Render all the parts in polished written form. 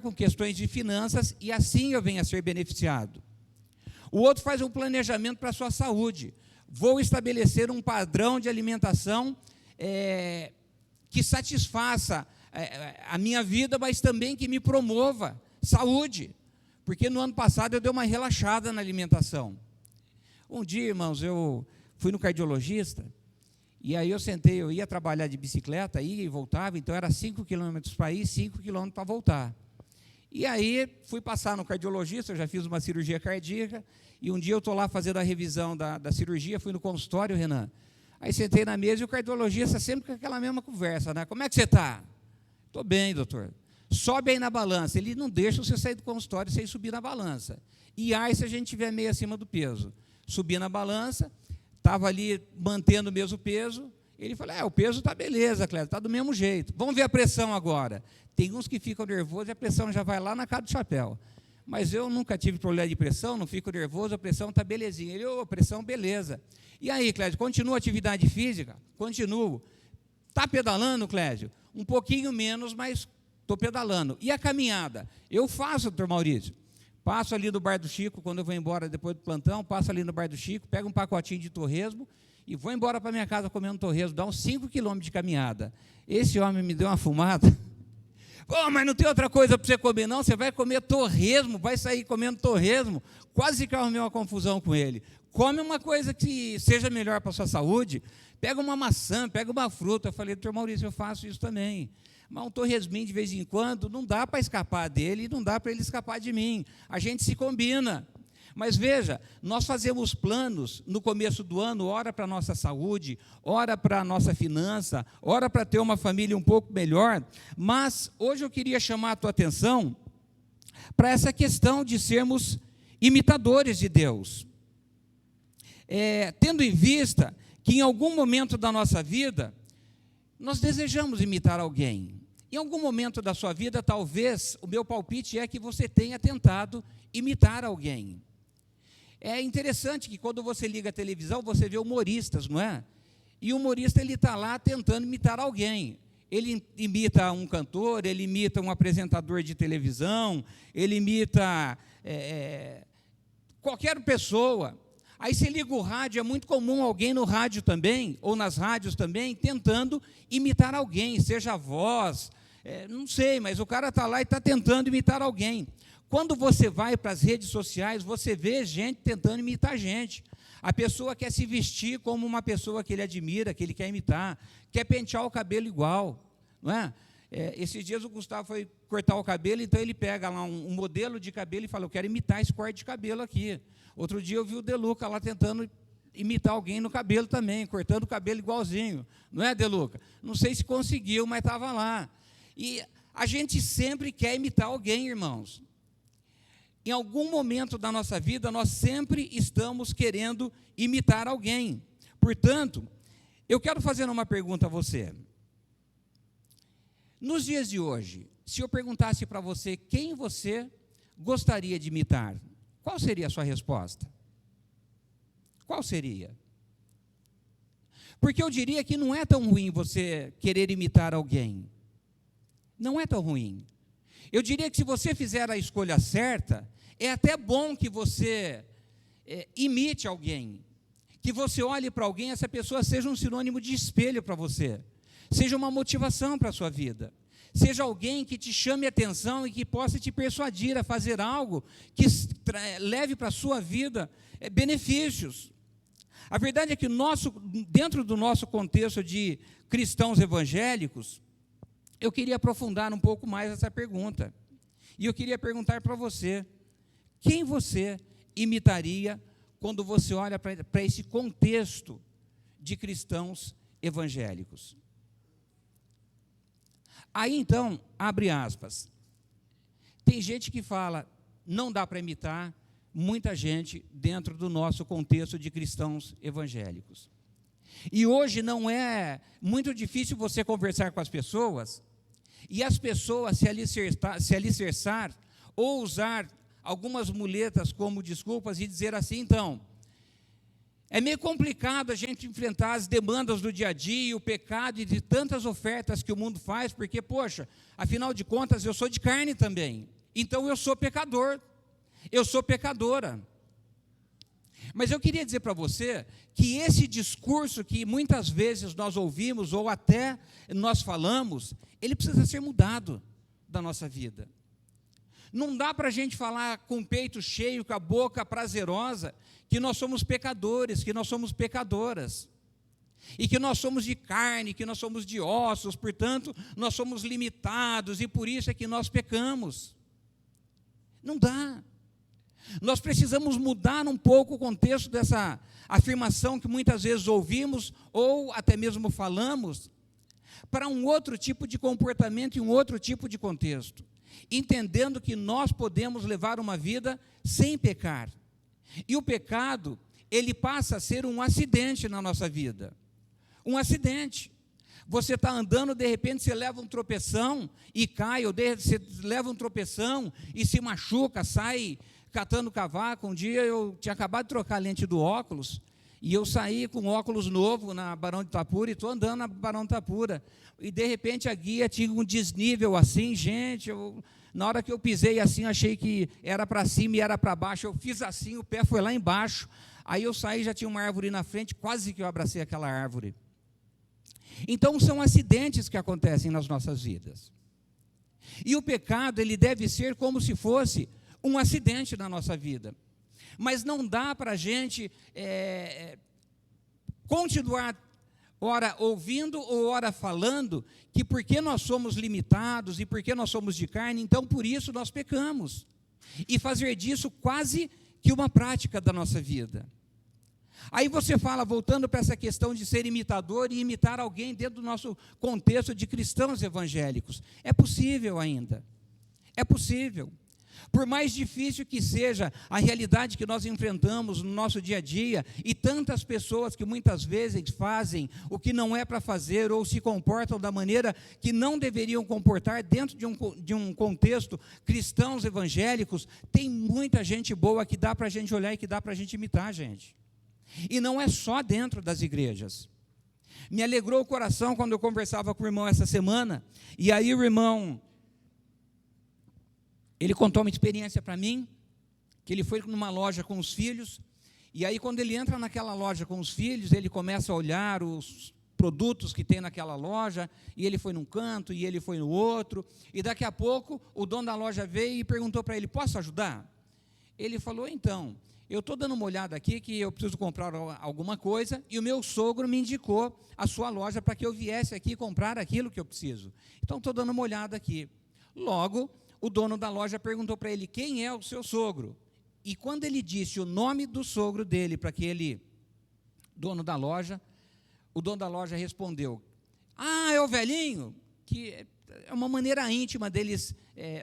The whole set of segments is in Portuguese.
com questões de finanças e assim eu venho a ser beneficiado. O outro faz um planejamento para a sua saúde. Vou estabelecer um padrão de alimentação que satisfaça a minha vida, mas também que me promova saúde. Porque no ano passado eu dei uma relaxada na alimentação. Um dia, irmãos, eu fui no cardiologista, e aí eu ia trabalhar de bicicleta, ia e voltava, então era 5 quilômetros para ir, 5 quilômetros para voltar. E aí fui passar no cardiologista, eu já fiz uma cirurgia cardíaca, e um dia eu estou lá fazendo a revisão da cirurgia, fui no consultório, Renan, aí sentei na mesa e o cardiologista sempre com aquela mesma conversa, né? Como é que você está? Estou bem, doutor. Sobe aí na balança. Ele não deixa você sair do consultório sem subir na balança. E aí se a gente estiver meio acima do peso? Subi na balança, estava ali mantendo o mesmo peso, ele falou, o peso está beleza, Cléber, está do mesmo jeito. Vamos ver a pressão agora. Tem uns que ficam nervosos e a pressão já vai lá na cara do chapéu. Mas eu nunca tive problema de pressão, não fico nervoso, a pressão está belezinha. Ele, pressão, beleza. E aí, Clédio, continua a atividade física? Continuo. Está pedalando, Clédio? Um pouquinho menos, mas estou pedalando. E a caminhada? Eu faço, doutor Maurício. Passo ali no Bar do Chico, quando eu vou embora depois do plantão, passo ali no Bar do Chico, pego um pacotinho de torresmo e vou embora para minha casa comendo torresmo, dá uns 5 quilômetros de caminhada. Esse homem me deu uma fumada. Mas não tem outra coisa para você comer, não? Você vai comer torresmo, vai sair comendo torresmo. Quase que eu arrumei uma confusão com ele. Come uma coisa que seja melhor para a sua saúde, pega uma maçã, pega uma fruta. Eu falei, doutor Maurício, eu faço isso também. Mas um torresminho de vez em quando, não dá para escapar dele, e não dá para ele escapar de mim. A gente se combina. Mas veja, nós fazemos planos no começo do ano, ora para a nossa saúde, ora para a nossa finança, ora para ter uma família um pouco melhor, mas hoje eu queria chamar a tua atenção para essa questão de sermos imitadores de Deus. Tendo em vista que em algum momento da nossa vida, nós desejamos imitar alguém. Em algum momento da sua vida, talvez, o meu palpite é que você tenha tentado imitar alguém. É interessante que quando você liga a televisão, você vê humoristas, não é? E o humorista, ele está lá tentando imitar alguém. Ele imita um cantor, ele imita um apresentador de televisão, ele imita qualquer pessoa. Aí você liga o rádio, é muito comum alguém no rádio também, ou nas rádios também, tentando imitar alguém, seja a voz, não sei, mas o cara está lá e está tentando imitar alguém. Quando você vai para as redes sociais, você vê gente tentando imitar gente. A pessoa quer se vestir como uma pessoa que ele admira, que ele quer imitar, quer pentear o cabelo igual, não é? Esses dias o Gustavo foi cortar o cabelo, então ele pega lá um modelo de cabelo e fala, eu quero imitar esse corte de cabelo aqui. Outro dia eu vi o Deluca lá tentando imitar alguém no cabelo também, cortando o cabelo igualzinho. Não é, Deluca? Não sei se conseguiu, mas estava lá. E a gente sempre quer imitar alguém, irmãos. Em algum momento da nossa vida, nós sempre estamos querendo imitar alguém. Portanto, eu quero fazer uma pergunta a você. Nos dias de hoje, se eu perguntasse para você quem você gostaria de imitar, qual seria a sua resposta? Qual seria? Porque eu diria que não é tão ruim você querer imitar alguém. Não é tão ruim. Eu diria que se você fizer a escolha certa, é até bom que você imite alguém, que você olhe para alguém, essa pessoa seja um sinônimo de espelho para você, seja uma motivação para a sua vida, seja alguém que te chame a atenção e que possa te persuadir a fazer algo que leve para a sua vida benefícios. A verdade é que dentro do nosso contexto de cristãos evangélicos, eu queria aprofundar um pouco mais essa pergunta. E eu queria perguntar para você, quem você imitaria quando você olha para esse contexto de cristãos evangélicos? Aí então, abre aspas, tem gente que fala, não dá para imitar muita gente dentro do nosso contexto de cristãos evangélicos. E hoje não é muito difícil você conversar com as pessoas, e as pessoas se alicerçar ou usar algumas muletas como desculpas e dizer assim, então, É meio complicado a gente enfrentar as demandas do dia a dia, o pecado e de tantas ofertas que o mundo faz, porque, poxa, afinal de contas, eu sou de carne também. Então, eu sou pecador, eu sou pecadora. Mas eu queria dizer para você que esse discurso que muitas vezes nós ouvimos, ou até nós falamos, ele precisa ser mudado da nossa vida. Não dá para a gente falar com o peito cheio, com a boca prazerosa, que nós somos pecadores, que nós somos pecadoras, e que nós somos de carne, que nós somos de ossos, portanto, nós somos limitados, e por isso é que nós pecamos. Não dá. Nós precisamos mudar um pouco o contexto dessa afirmação que muitas vezes ouvimos, ou até mesmo falamos, para um outro tipo de comportamento e um outro tipo de contexto, entendendo que nós podemos levar uma vida sem pecar. E o pecado, ele passa a ser um acidente na nossa vida. Um acidente. Você está andando, de repente você leva um tropeção e cai, ou você leva um tropeção e se machuca, sai catando cavaco. Um dia eu tinha acabado de trocar a lente do óculos, e eu saí com óculos novo na Barão de Itapura, e estou andando na Barão de Itapura, e de repente a guia tinha um desnível assim, gente, na hora que eu pisei assim, achei que era para cima e era para baixo, eu fiz assim, o pé foi lá embaixo, aí eu saí, já tinha uma árvore na frente, quase que eu abracei aquela árvore. Então são acidentes que acontecem nas nossas vidas, e o pecado, ele deve ser como se fosse um acidente na nossa vida, mas não dá para a gente continuar, ora ouvindo ou ora falando, que porque nós somos limitados e porque nós somos de carne, então por isso nós pecamos, e fazer disso quase que uma prática da nossa vida. Aí você fala, voltando para essa questão de ser imitador e imitar alguém dentro do nosso contexto de cristãos evangélicos. É possível ainda, é possível. Por mais difícil que seja a realidade que nós enfrentamos no nosso dia a dia, e tantas pessoas que muitas vezes fazem o que não é para fazer, ou se comportam da maneira que não deveriam comportar dentro de um contexto cristãos evangélicos, tem muita gente boa que dá para a gente olhar e que dá para a gente imitar, gente. E não é só dentro das igrejas. Me alegrou o coração quando eu conversava com o irmão essa semana, e aí o irmão, ele contou uma experiência para mim, que ele foi numa loja com os filhos, e aí quando ele entra naquela loja com os filhos, ele começa a olhar os produtos que tem naquela loja, e ele foi num canto, e ele foi no outro, e daqui a pouco o dono da loja veio e perguntou para ele, posso ajudar? Ele falou, então, eu estou dando uma olhada aqui, que eu preciso comprar alguma coisa, e o meu sogro me indicou a sua loja para que eu viesse aqui comprar aquilo que eu preciso. Então, estou dando uma olhada aqui. Logo, o dono da loja perguntou para ele, quem é o seu sogro? E quando ele disse o nome do sogro dele para aquele dono da loja, o dono da loja respondeu, é o velhinho, que é uma maneira íntima deles,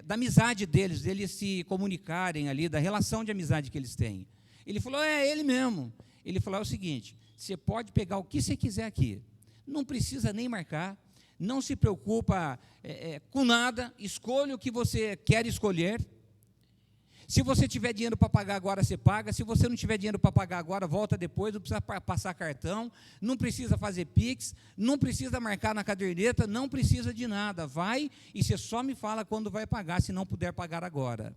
da amizade deles se comunicarem ali, da relação de amizade que eles têm. Ele falou, é ele mesmo. Ele falou, é o seguinte, você pode pegar o que você quiser aqui, não precisa nem marcar, não se preocupa com nada, escolha o que você quer escolher. Se você tiver dinheiro para pagar agora, você paga. Se você não tiver dinheiro para pagar agora, volta depois, não precisa passar cartão, não precisa fazer Pix, não precisa marcar na caderneta, não precisa de nada. Vai e você só me fala quando vai pagar, se não puder pagar agora.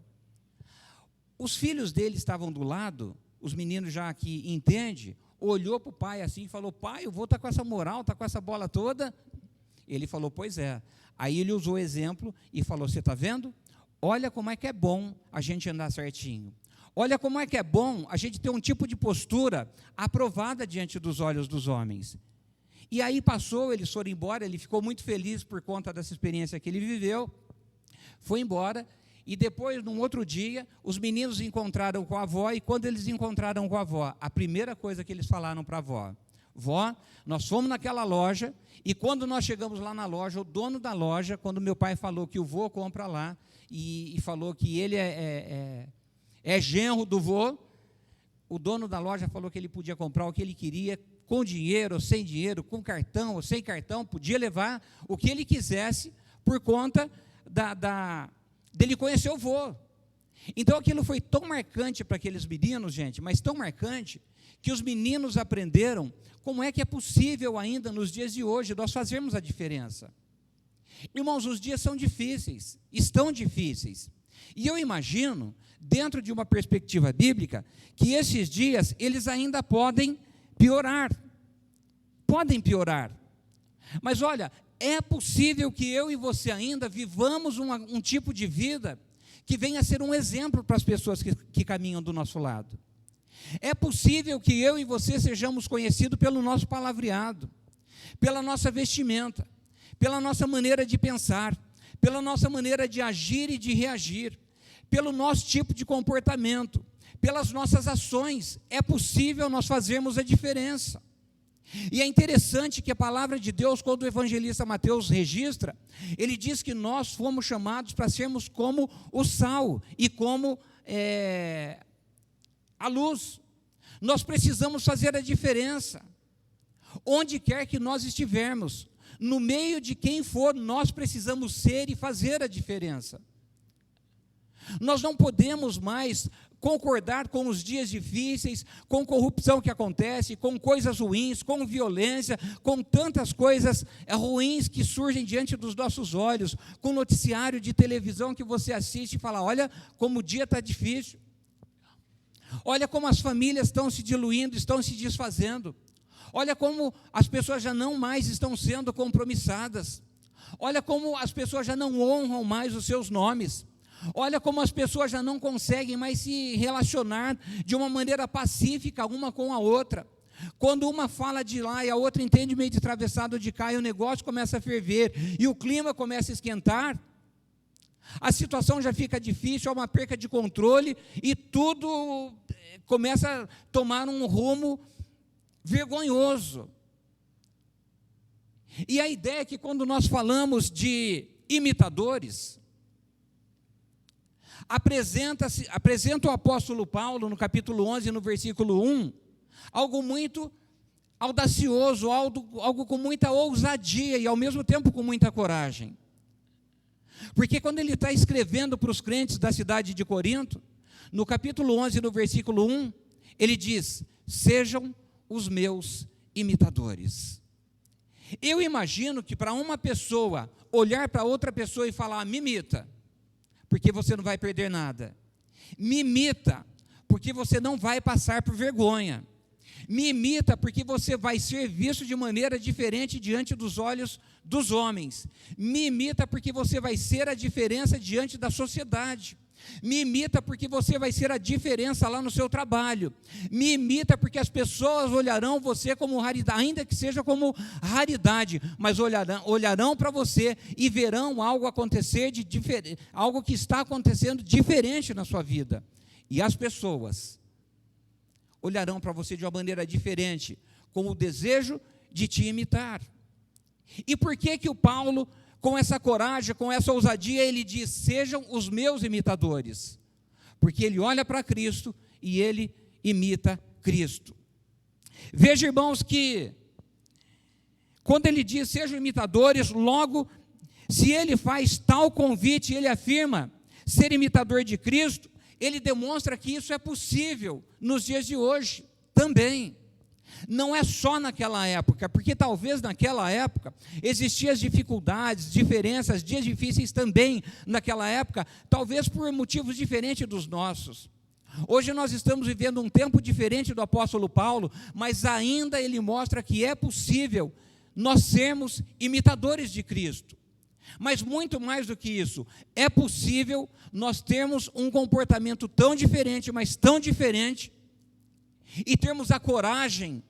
Os filhos dele estavam do lado, os meninos já que entendem, olhou para o pai assim e falou, pai, eu vou estar com essa moral, está com essa bola toda? Ele falou, pois é. Aí ele usou o exemplo e falou, você está vendo? Olha como é que é bom a gente andar certinho. Olha como é que é bom a gente ter um tipo de postura aprovada diante dos olhos dos homens. E aí passou, eles foram embora, ele ficou muito feliz por conta dessa experiência que ele viveu, foi embora, e depois, num outro dia, os meninos encontraram com a avó, e quando eles encontraram com a avó, a primeira coisa que eles falaram para a avó, vó, nós fomos naquela loja, e quando nós chegamos lá na loja, o dono da loja, quando meu pai falou que o vô compra lá, e falou que ele é genro do vô, o dono da loja falou que ele podia comprar o que ele queria, com dinheiro ou sem dinheiro, com cartão ou sem cartão, podia levar o que ele quisesse, por conta dele conhecer o vô. Então aquilo foi tão marcante para aqueles meninos, gente, mas tão marcante, que os meninos aprenderam como é que é possível ainda nos dias de hoje nós fazermos a diferença. Irmãos, os dias são difíceis, estão difíceis. E eu imagino, dentro de uma perspectiva bíblica, que esses dias eles ainda podem piorar. Podem piorar. Mas olha, é possível que eu e você ainda vivamos um tipo de vida que venha a ser um exemplo para as pessoas que caminham do nosso lado. É possível que eu e você sejamos conhecidos pelo nosso palavreado, pela nossa vestimenta, pela nossa maneira de pensar, pela nossa maneira de agir e de reagir, pelo nosso tipo de comportamento, pelas nossas ações. É possível nós fazermos a diferença. E é interessante que a palavra de Deus, quando o evangelista Mateus registra, ele diz que nós fomos chamados para sermos como o sal e como a luz. Nós precisamos fazer a diferença. Onde quer que nós estivermos, no meio de quem for, nós precisamos ser e fazer a diferença. Nós não podemos mais concordar com os dias difíceis, com corrupção que acontece, com coisas ruins, com violência, com tantas coisas ruins que surgem diante dos nossos olhos, com noticiário de televisão que você assiste e fala, olha como o dia está difícil, olha como as famílias estão se diluindo, estão se desfazendo, olha como as pessoas já não mais estão sendo compromissadas, olha como as pessoas já não honram mais os seus nomes, olha como as pessoas já não conseguem mais se relacionar de uma maneira pacífica uma com a outra. Quando uma fala de lá e a outra entende meio de atravessado de cá, e o negócio começa a ferver, e o clima começa a esquentar, a situação já fica difícil, há uma perca de controle, e tudo começa a tomar um rumo vergonhoso. E a ideia é que quando nós falamos de imitadores, apresenta o apóstolo Paulo, no capítulo 11, no versículo 1, algo muito audacioso, algo com muita ousadia e ao mesmo tempo com muita coragem. Porque quando ele está escrevendo para os crentes da cidade de Corinto, no capítulo 11, no versículo 1, ele diz, sejam os meus imitadores. Eu imagino que para uma pessoa olhar para outra pessoa e falar, me imita, porque você não vai perder nada. Me imita, porque você não vai passar por vergonha. Me imita, porque você vai ser visto de maneira diferente diante dos olhos dos homens. Me imita, porque você vai ser a diferença diante da sociedade. Me imita, porque você vai ser a diferença lá no seu trabalho. Me imita, porque as pessoas olharão você como raridade, ainda que seja como raridade, mas olharão para você e verão algo acontecer de diferente, algo que está acontecendo diferente na sua vida. E as pessoas olharão para você de uma maneira diferente, com o desejo de te imitar. E por que o Paulo, com essa coragem, com essa ousadia, ele diz, sejam os meus imitadores? Porque ele olha para Cristo e ele imita Cristo. Veja, irmãos, que quando ele diz, sejam imitadores, logo, se ele faz tal convite, ele afirma ser imitador de Cristo, ele demonstra que isso é possível nos dias de hoje também. Não é só naquela época, porque talvez naquela época existiam as dificuldades, diferenças, dias difíceis também naquela época, talvez por motivos diferentes dos nossos. Hoje nós estamos vivendo um tempo diferente do apóstolo Paulo, mas ainda ele mostra que é possível nós sermos imitadores de Cristo. Mas muito mais do que isso, é possível nós termos um comportamento tão diferente, mas tão diferente, e termos a coragem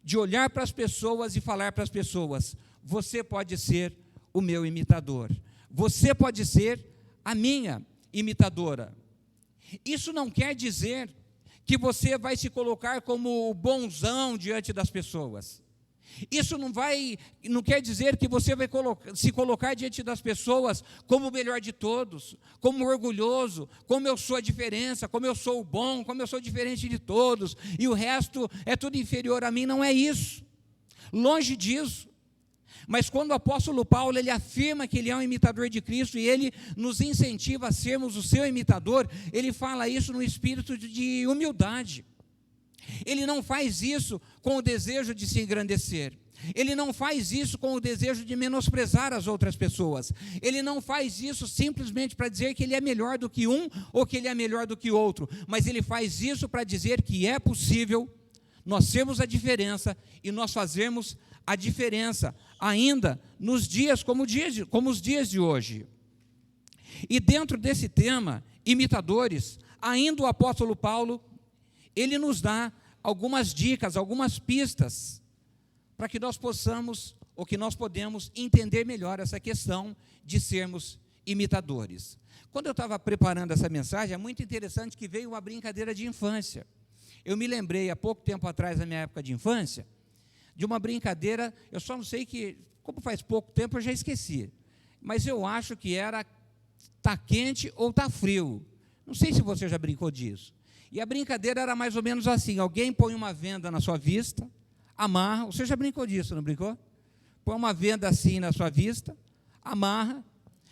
de olhar para as pessoas e falar para as pessoas, você pode ser o meu imitador, você pode ser a minha imitadora. Isso não quer dizer que você vai se colocar como o bonzão diante das pessoas. Isso não quer dizer que você vai se colocar diante das pessoas como o melhor de todos, como orgulhoso, como eu sou a diferença, como eu sou o bom, como eu sou diferente de todos, e o resto é tudo inferior a mim. Não é isso, longe disso. Mas quando o apóstolo Paulo, ele afirma que ele é um imitador de Cristo e ele nos incentiva a sermos o seu imitador, ele fala isso no espírito de humildade. Ele não faz isso com o desejo de se engrandecer. Ele não faz isso com o desejo de menosprezar as outras pessoas. Ele não faz isso simplesmente para dizer que ele é melhor do que um ou que ele é melhor do que outro. Mas ele faz isso para dizer que é possível nós sermos a diferença e nós fazermos a diferença ainda nos dias como os dias de hoje. E dentro desse tema, imitadores, ainda o apóstolo Paulo, ele nos dá algumas dicas, algumas pistas, para que nós possamos, ou que nós podemos entender melhor essa questão de sermos imitadores. Quando eu estava preparando essa mensagem, é muito interessante que veio uma brincadeira de infância. Eu me lembrei, há pouco tempo atrás, na minha época de infância, de uma brincadeira, eu só não sei que, como faz pouco tempo, eu já esqueci, mas eu acho que era tá quente ou tá frio. Não sei se você já brincou disso. E a brincadeira era mais ou menos assim: alguém põe uma venda na sua vista, amarra, você já brincou disso, não brincou? Põe uma venda assim na sua vista, amarra,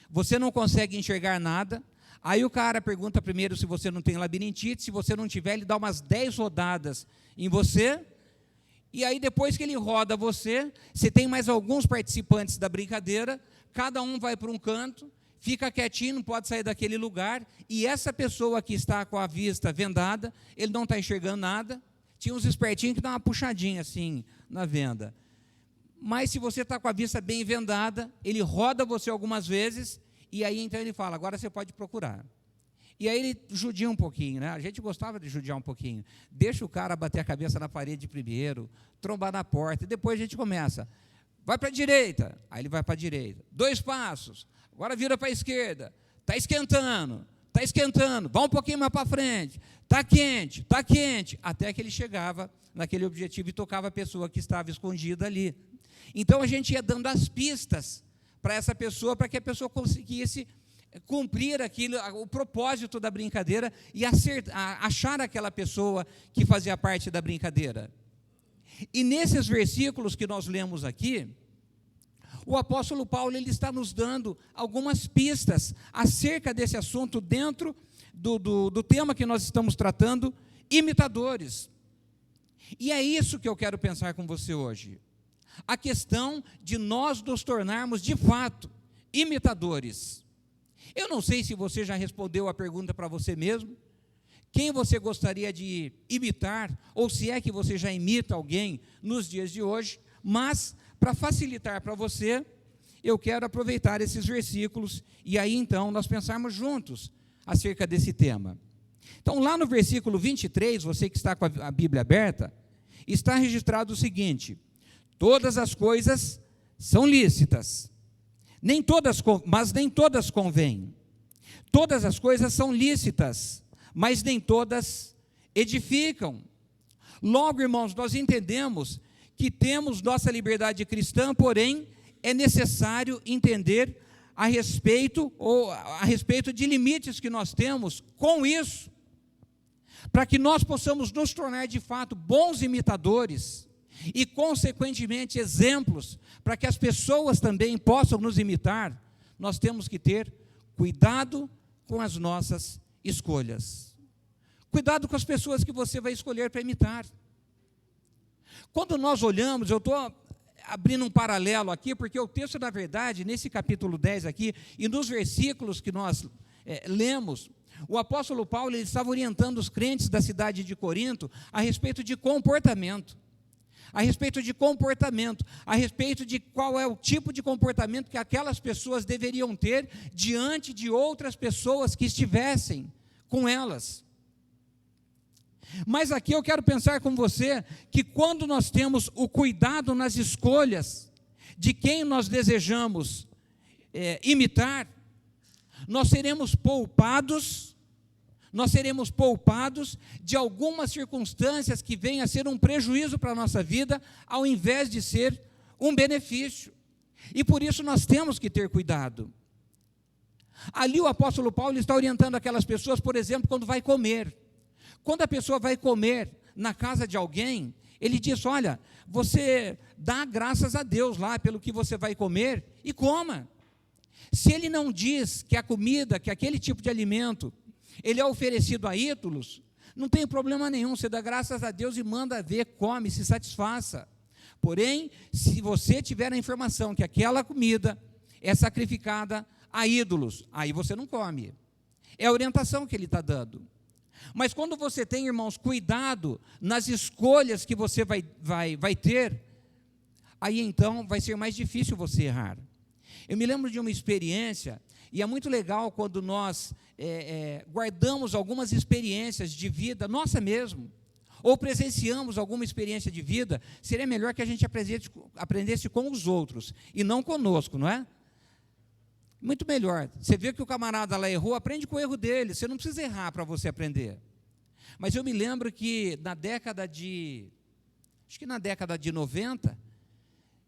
você não consegue enxergar nada, aí o cara pergunta primeiro se você não tem labirintite, se você não tiver, ele dá umas 10 rodadas em você, e aí depois que ele roda você tem mais alguns participantes da brincadeira, cada um vai para um canto, fica quietinho, não pode sair daquele lugar, e essa pessoa que está com a vista vendada, ele não está enxergando nada. Tinha uns espertinhos que dão uma puxadinha assim na venda. Mas se você está com a vista bem vendada, ele roda você algumas vezes, e aí então ele fala: agora você pode procurar. E aí ele judia um pouquinho, né? A gente gostava de judiar um pouquinho. Deixa o cara bater a cabeça na parede primeiro, trombar na porta, e depois a gente começa. Vai para a direita, aí ele vai para a direita. 2 passos, agora vira para a esquerda. Está esquentando, vai um pouquinho mais para frente. Está quente, até que ele chegava naquele objetivo e tocava a pessoa que estava escondida ali. Então a gente ia dando as pistas para essa pessoa, para que a pessoa conseguisse cumprir aquilo, o propósito da brincadeira e achar aquela pessoa que fazia parte da brincadeira. E nesses versículos que nós lemos aqui, o apóstolo Paulo, ele está nos dando algumas pistas acerca desse assunto dentro do tema que nós estamos tratando, imitadores. E é isso que eu quero pensar com você hoje. A questão de nós nos tornarmos, de fato, imitadores. Eu não sei se você já respondeu a pergunta para você mesmo, quem você gostaria de imitar, ou se é que você já imita alguém nos dias de hoje, mas, para facilitar para você, eu quero aproveitar esses versículos, e aí então nós pensarmos juntos acerca desse tema. Então, lá no versículo 23, você que está com a Bíblia aberta, está registrado o seguinte: todas as coisas são lícitas, mas nem todas convêm. Todas as coisas são lícitas, mas nem todas edificam. Logo, irmãos, nós entendemos que temos nossa liberdade cristã, porém, é necessário entender a respeito de limites que nós temos com isso, para que nós possamos nos tornar de fato bons imitadores e, consequentemente, exemplos, para que as pessoas também possam nos imitar. Nós temos que ter cuidado com as nossas escolhas. Cuidado com as pessoas que você vai escolher para imitar. Quando nós olhamos, eu estou abrindo um paralelo aqui, porque o texto, na verdade, nesse capítulo 10 aqui, e nos versículos que nós lemos, o apóstolo Paulo, ele estava orientando os crentes da cidade de Corinto a respeito de comportamento, a respeito de qual é o tipo de comportamento que aquelas pessoas deveriam ter diante de outras pessoas que estivessem com elas. Mas aqui eu quero pensar com você que quando nós temos o cuidado nas escolhas de quem nós desejamos imitar, nós seremos poupados de algumas circunstâncias que venham a ser um prejuízo para a nossa vida, ao invés de ser um benefício. E por isso nós temos que ter cuidado. Ali o apóstolo Paulo está orientando aquelas pessoas, por exemplo, quando vai comer. Quando a pessoa vai comer na casa de alguém, Ele diz: olha, você dá graças a Deus lá pelo que você vai comer e coma. Se ele não diz que a comida, que aquele tipo de alimento, ele é oferecido a ídolos, não tem problema nenhum, você dá graças a Deus e manda ver, come, se satisfaça. Porém, se você tiver a informação que aquela comida é sacrificada a ídolos, aí você não come. É a orientação que ele está dando. Mas quando você tem, irmãos, cuidado nas escolhas que você vai ter, aí então vai ser mais difícil você errar. Eu me lembro de uma experiência, e é muito legal quando nós guardamos algumas experiências de vida, nossa mesmo, ou presenciamos alguma experiência de vida, seria melhor que a gente aprendesse com os outros, e não conosco, não é? Muito melhor. Você vê que o camarada lá errou, aprende com o erro dele, você não precisa errar para você aprender. Mas eu me lembro que acho que na década de 90,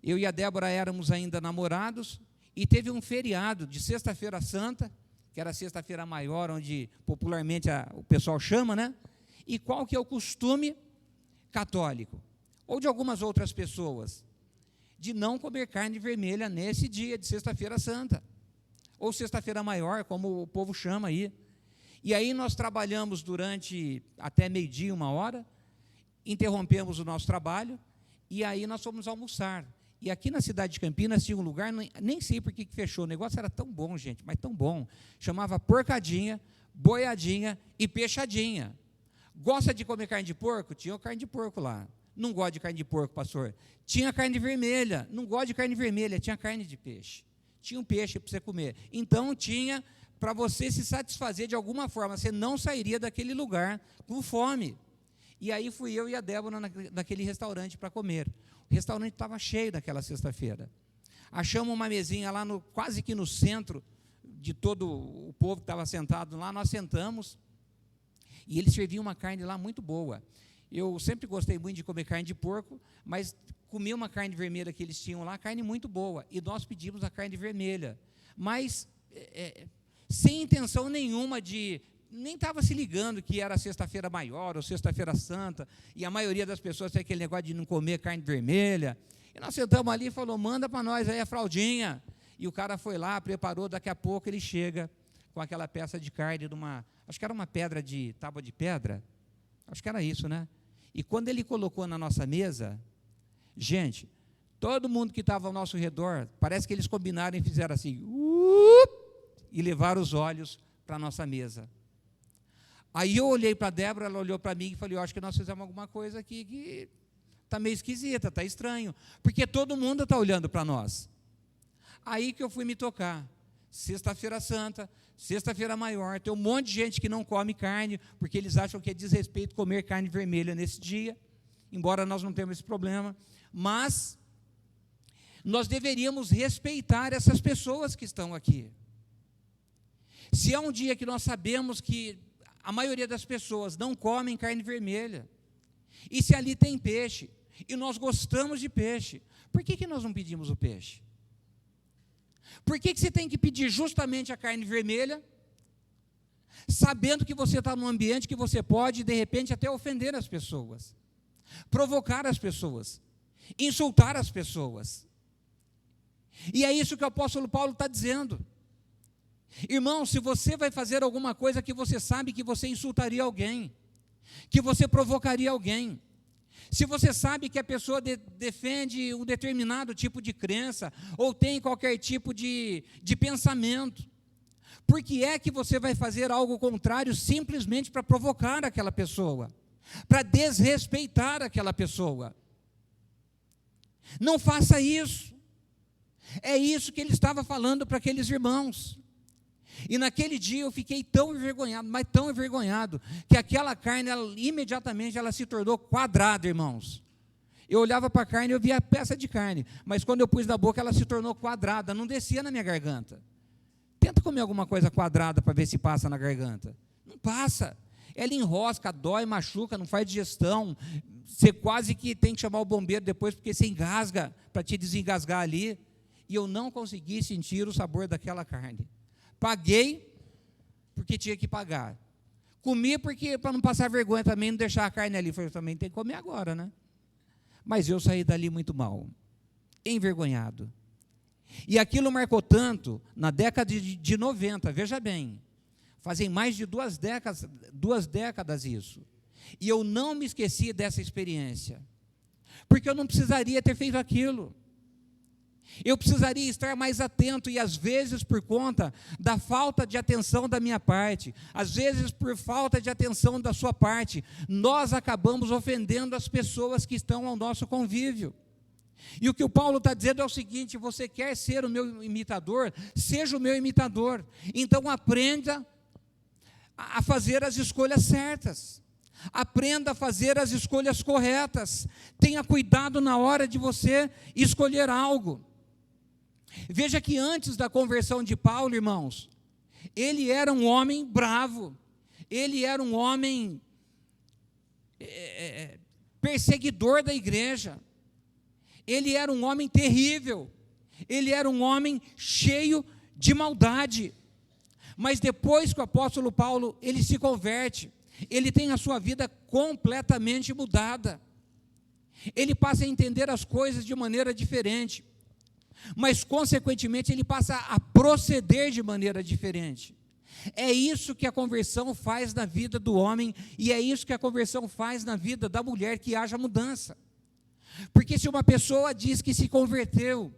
eu e a Débora éramos ainda namorados, e teve um feriado de Sexta-feira Santa, que era a Sexta-feira Maior, onde popularmente o pessoal chama, né? E qual que é o costume católico, ou de algumas outras pessoas, de não comer carne vermelha nesse dia de Sexta-feira Santa, ou Sexta-feira Maior, como o povo chama aí. E aí nós trabalhamos durante até meio-dia, 1h, interrompemos o nosso trabalho, e aí nós fomos almoçar. E aqui na cidade de Campinas tinha um lugar, nem sei por que fechou, o negócio era tão bom, gente, mas tão bom, chamava Porcadinha, Boiadinha e Peixadinha. Gosta de comer carne de porco? Tinha carne de porco lá. Não gosta de carne de porco, pastor? Tinha carne vermelha. Não gosta de carne vermelha, tinha carne de peixe. Tinha um peixe para você comer. Então tinha para você se satisfazer de alguma forma, você não sairia daquele lugar com fome. E aí fui eu e a Débora naquele restaurante para comer. O restaurante estava cheio naquela sexta-feira. Achamos uma mesinha lá quase que no centro de todo o povo que estava sentado lá, nós sentamos, e eles serviam uma carne lá muito boa. Eu sempre gostei muito de comer carne de porco, mas comi uma carne vermelha que eles tinham lá, carne muito boa, e nós pedimos a carne vermelha, mas sem intenção nenhuma nem estava se ligando que era Sexta-feira Maior ou Sexta-feira Santa, e a maioria das pessoas tem aquele negócio de não comer carne vermelha, e nós sentamos ali e falou: manda para nós aí a fraldinha, e o cara foi lá, preparou, daqui a pouco ele chega com aquela peça de carne, acho que era uma pedra de tábua de pedra, acho que era isso, né? E quando ele colocou na nossa mesa, gente, todo mundo que estava ao nosso redor, parece que eles combinaram e fizeram assim, e levaram os olhos para a nossa mesa. Aí eu olhei para a Débora, ela olhou para mim e falei: eu acho que nós fizemos alguma coisa aqui que está meio esquisita, está estranho, porque todo mundo está olhando para nós. Aí que eu fui me tocar, Sexta-feira Santa, Sexta-feira Maior, tem um monte de gente que não come carne, porque eles acham que é desrespeito comer carne vermelha nesse dia, embora nós não tenhamos esse problema, mas nós deveríamos respeitar essas pessoas que estão aqui. Se é um dia que nós sabemos que a maioria das pessoas não comem carne vermelha, e se ali tem peixe, e nós gostamos de peixe, por que nós não pedimos o peixe? Por que você tem que pedir justamente a carne vermelha, sabendo que você está num ambiente que você pode, de repente, até ofender as pessoas, provocar as pessoas, insultar as pessoas? E é isso que o apóstolo Paulo está dizendo. Irmão, se você vai fazer alguma coisa que você sabe que você insultaria alguém, que você provocaria alguém, se você sabe que a pessoa defende um determinado tipo de crença, ou tem qualquer tipo de pensamento, por que é que você vai fazer algo contrário simplesmente para provocar aquela pessoa, para desrespeitar aquela pessoa? Não faça isso. É isso que ele estava falando para aqueles irmãos. E naquele dia eu fiquei tão envergonhado, mas tão envergonhado, que aquela carne, imediatamente ela se tornou quadrada, irmãos. Eu olhava para a carne e eu via a peça de carne, mas quando eu pus na boca ela se tornou quadrada, não descia na minha garganta. Tenta comer alguma coisa quadrada para ver se passa na garganta. Não passa. Ela enrosca, dói, machuca, não faz digestão. Você quase que tem que chamar o bombeiro depois, porque você engasga para te desengasgar ali. E eu não consegui sentir o sabor daquela carne. Paguei porque tinha que pagar. Comi porque para não passar vergonha também, não deixar a carne ali. Falei: também tem que comer agora, né? Mas eu saí dali muito mal, envergonhado. E aquilo marcou tanto, na década de 90, veja bem, fazem mais de 2 décadas isso. E eu não me esqueci dessa experiência, porque eu não precisaria ter feito aquilo. Eu precisaria estar mais atento, e às vezes por conta da falta de atenção da minha parte, às vezes por falta de atenção da sua parte, nós acabamos ofendendo as pessoas que estão ao nosso convívio. E o que o Paulo está dizendo é o seguinte: você quer ser o meu imitador? Seja o meu imitador. Então aprenda a fazer as escolhas certas. Aprenda a fazer as escolhas corretas. Tenha cuidado na hora de você escolher algo. Veja que antes da conversão de Paulo, irmãos, ele era um homem bravo, ele era um homem perseguidor da igreja, ele era um homem terrível, ele era um homem cheio de maldade. Mas depois que o apóstolo Paulo, ele se converte, ele tem a sua vida completamente mudada, ele passa a entender as coisas de maneira diferente, mas consequentemente ele passa a proceder de maneira diferente. É isso que a conversão faz na vida do homem, e é isso que a conversão faz na vida da mulher, que haja mudança. Porque se uma pessoa diz que se converteu,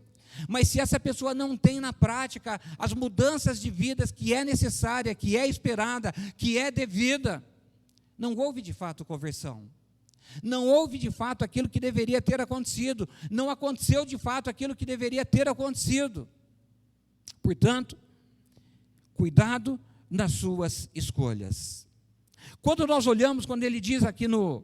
mas se essa pessoa não tem na prática as mudanças de vidas que é necessária, que é esperada, que é devida, não houve de fato conversão. Não houve de fato aquilo que deveria ter acontecido. Não aconteceu de fato aquilo que deveria ter acontecido. Portanto, cuidado nas suas escolhas. Quando nós olhamos, quando ele diz aqui no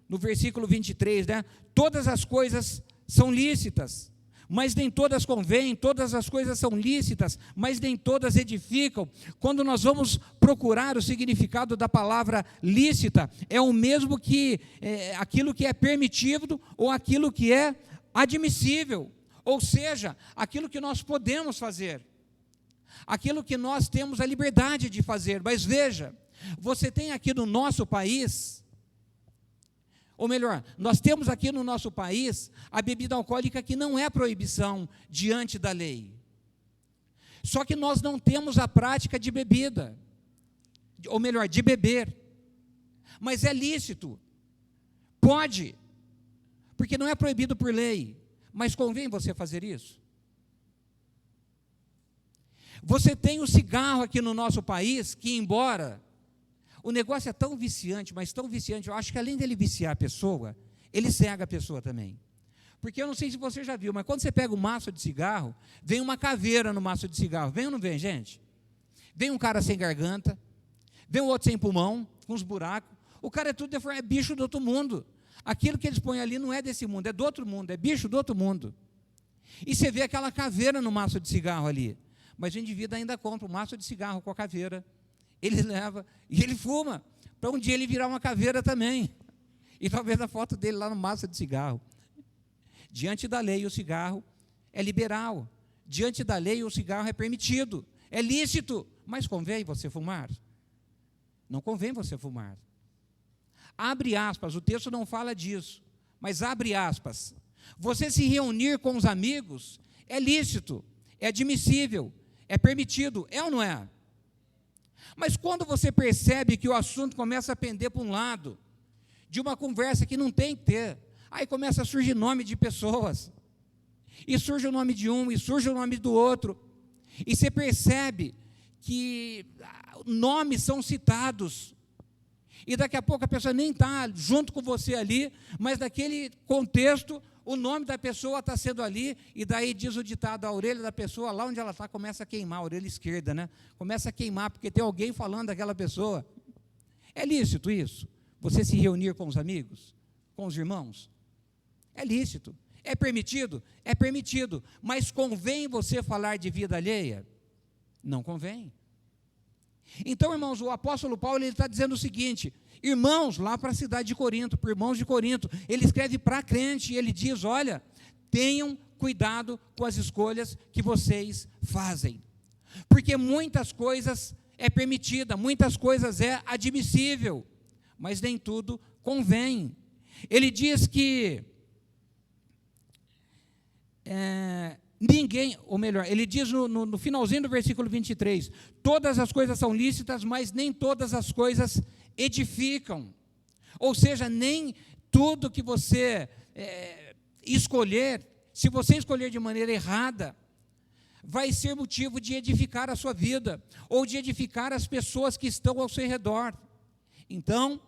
versículo 23, né? Todas as coisas são lícitas, mas nem todas convêm. Todas as coisas são lícitas, mas nem todas edificam. Quando nós vamos procurar o significado da palavra lícita, é o mesmo que aquilo que é permitido ou aquilo que é admissível, ou seja, aquilo que nós podemos fazer, aquilo que nós temos a liberdade de fazer. Mas veja, você tem aqui no nosso país, ou melhor, nós temos aqui no nosso país a bebida alcoólica, que não é proibição diante da lei. Só que nós não temos a prática de bebida, ou melhor, de beber. Mas é lícito, pode, porque não é proibido por lei. Mas convém você fazer isso? Você tem o cigarro aqui no nosso país, que embora o negócio é tão viciante, mas tão viciante, eu acho que além dele viciar a pessoa, ele cega a pessoa também. Porque eu não sei se você já viu, mas quando você pega um maço de cigarro, vem uma caveira no maço de cigarro. Vem ou não vem, gente? Vem um cara sem garganta, vem um outro sem pulmão, com uns buracos. O cara é tudo deformado, é bicho do outro mundo. Aquilo que eles põem ali não é desse mundo, é do outro mundo, é bicho do outro mundo. E você vê aquela caveira no maço de cigarro ali. Mas o indivíduo ainda compra um maço de cigarro com a caveira. Ele leva e ele fuma, para um dia ele virar uma caveira também. E talvez a foto dele lá no maço de cigarro. Diante da lei, o cigarro é liberal. Diante da lei, o cigarro é permitido, é lícito. Mas convém você fumar? Não convém você fumar. Abre aspas, o texto não fala disso, mas abre aspas. Você se reunir com os amigos é lícito, é admissível, é permitido, é ou não é? Mas quando você percebe que o assunto começa a pender para um lado, de uma conversa que não tem que ter, aí começa a surgir nome de pessoas, e surge o nome de um, e surge o nome do outro, e você percebe que nomes são citados, e daqui a pouco a pessoa nem está junto com você ali, mas naquele contexto, o nome da pessoa está sendo ali, e daí diz o ditado, a orelha da pessoa, lá onde ela está, começa a queimar, a orelha esquerda, né? Começa a queimar, porque tem alguém falando daquela pessoa. É lícito isso? Você se reunir com os amigos, com os irmãos? É lícito. É permitido? É permitido. Mas convém você falar de vida alheia? Não convém. Então, irmãos, o apóstolo Paulo ele está dizendo o seguinte: irmãos, lá para a cidade de Corinto, para irmãos de Corinto, ele escreve para crente, e ele diz, olha, tenham cuidado com as escolhas que vocês fazem, porque muitas coisas é permitida, muitas coisas é admissível, mas nem tudo convém. Ele diz que ninguém, ou melhor, ele diz no finalzinho do versículo 23, todas as coisas são lícitas, mas nem todas as coisas edificam. Ou seja, nem tudo que você escolher, se você escolher de maneira errada, vai ser motivo de edificar a sua vida, ou de edificar as pessoas que estão ao seu redor. Então,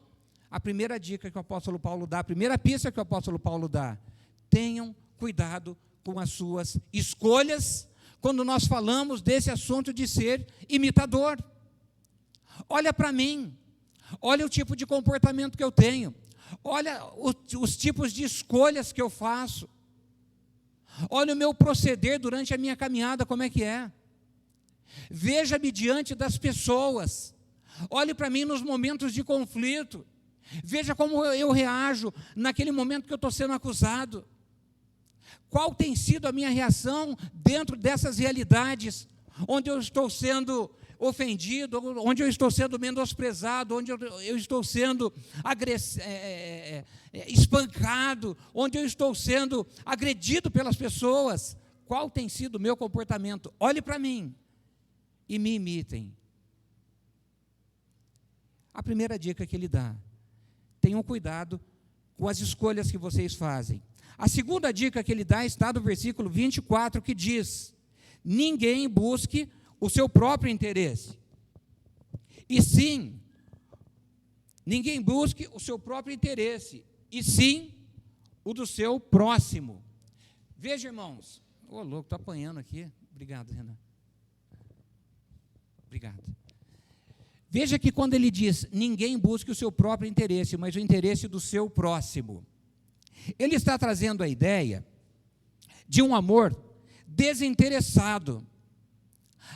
a primeira dica que o apóstolo Paulo dá, a primeira pista que o apóstolo Paulo dá, tenham cuidado com as suas escolhas, quando nós falamos desse assunto de ser imitador. Olha para mim, olha o tipo de comportamento que eu tenho, olha os tipos de escolhas que eu faço, olha o meu proceder durante a minha caminhada, como é que é. Veja-me diante das pessoas, olhe para mim nos momentos de conflito, veja como eu reajo naquele momento que eu estou sendo acusado. Qual tem sido a minha reação dentro dessas realidades, onde eu estou sendo ofendido, onde eu estou sendo menosprezado, onde eu estou sendo espancado, onde eu estou sendo agredido pelas pessoas. Qual tem sido o meu comportamento? Olhe para mim e me imitem. A primeira dica que ele dá: tenham cuidado com as escolhas que vocês fazem. A segunda dica que ele dá está no versículo 24, que diz: ninguém busque o seu próprio interesse. E sim, ninguém busque o seu próprio interesse, e sim o do seu próximo. Veja, irmãos, louco, estou apanhando aqui. Obrigado, Renan. Obrigado. Veja que quando ele diz, ninguém busque o seu próprio interesse, mas o interesse do seu próximo, ele está trazendo a ideia de um amor desinteressado.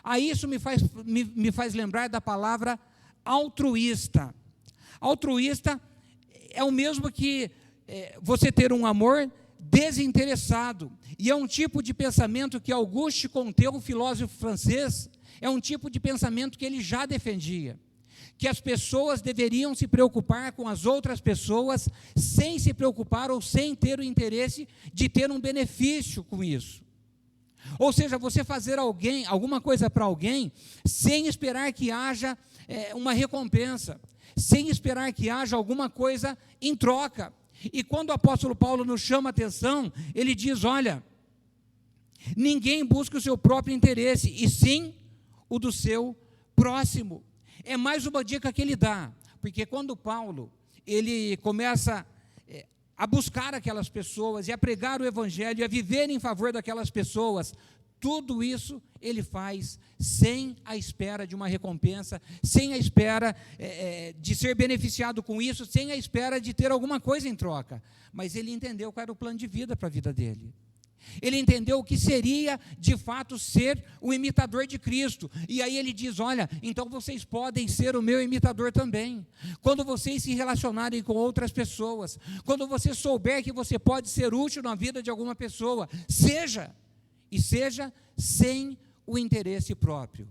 Aí isso me faz lembrar da palavra altruísta. Altruísta é o mesmo que você ter um amor desinteressado. E é um tipo de pensamento que Auguste Comte, um filósofo francês, é um tipo de pensamento que ele já defendia. Que as pessoas deveriam se preocupar com as outras pessoas sem se preocupar ou sem ter o interesse de ter um benefício com isso. Ou seja, você fazer alguma coisa para alguém sem esperar que haja uma recompensa, sem esperar que haja alguma coisa em troca. E quando o apóstolo Paulo nos chama a atenção, ele diz, olha, ninguém busca o seu próprio interesse, e sim o do seu próximo. É mais uma dica que ele dá, porque quando Paulo ele começa a buscar aquelas pessoas e a pregar o evangelho e a viver em favor daquelas pessoas, tudo isso ele faz sem a espera de uma recompensa, sem a espera de ser beneficiado com isso, sem a espera de ter alguma coisa em troca. Mas ele entendeu qual era o plano de vida para a vida dele. Ele entendeu o que seria, de fato, ser o imitador de Cristo. E aí ele diz, olha, então vocês podem ser o meu imitador também. Quando vocês se relacionarem com outras pessoas, quando você souber que você pode ser útil na vida de alguma pessoa, seja sem o interesse próprio.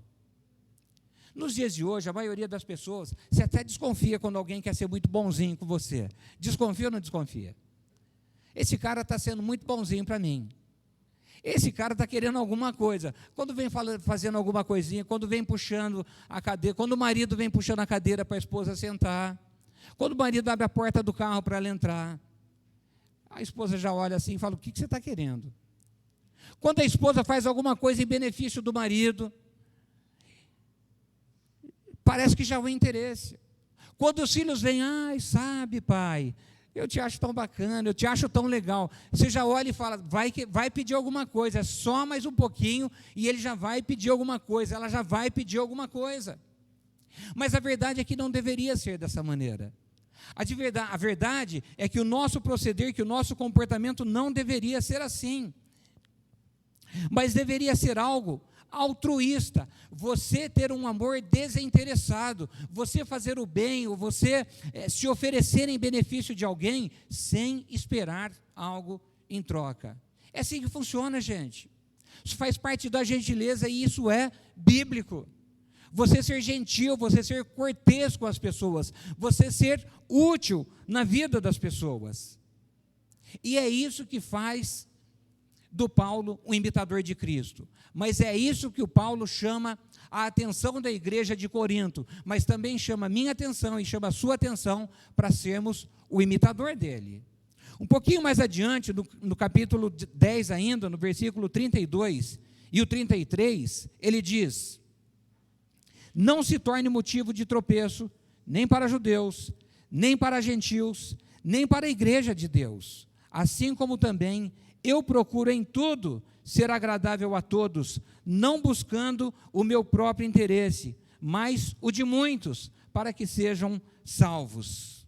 Nos dias de hoje, a maioria das pessoas, você até desconfia quando alguém quer ser muito bonzinho com você. Desconfia ou não desconfia? Esse cara está sendo muito bonzinho para mim. Esse cara está querendo alguma coisa. Quando vem fazendo alguma coisinha, quando vem puxando a cadeira, quando o marido vem puxando a cadeira para a esposa sentar, quando o marido abre a porta do carro para ela entrar, a esposa já olha assim e fala, o que você está querendo? Quando a esposa faz alguma coisa em benefício do marido, parece que já é um interesse. Quando os filhos vêm, sabe, pai, eu te acho tão bacana, eu te acho tão legal. Você já olha e fala, vai pedir alguma coisa, é só mais um pouquinho, e ele já vai pedir alguma coisa, ela já vai pedir alguma coisa. Mas a verdade é que não deveria ser dessa maneira. A verdade é que o nosso proceder, que o nosso comportamento não deveria ser assim. Mas deveria ser algo altruísta, você ter um amor desinteressado, você fazer o bem, ou você se oferecer em benefício de alguém, sem esperar algo em troca. É assim que funciona, gente. Isso faz parte da gentileza e isso é bíblico. Você ser gentil, você ser cortês com as pessoas, você ser útil na vida das pessoas. E é isso que faz do Paulo, um imitador de Cristo. Mas é isso que o Paulo chama a atenção da igreja de Corinto, mas também chama a minha atenção e chama a sua atenção para sermos o imitador dele. Um pouquinho mais adiante, no capítulo 10 ainda, no versículo 32 e o 33, ele diz: não se torne motivo de tropeço, nem para judeus, nem para gentios, nem para a igreja de Deus, assim como também eu procuro em tudo ser agradável a todos, não buscando o meu próprio interesse, mas o de muitos, para que sejam salvos.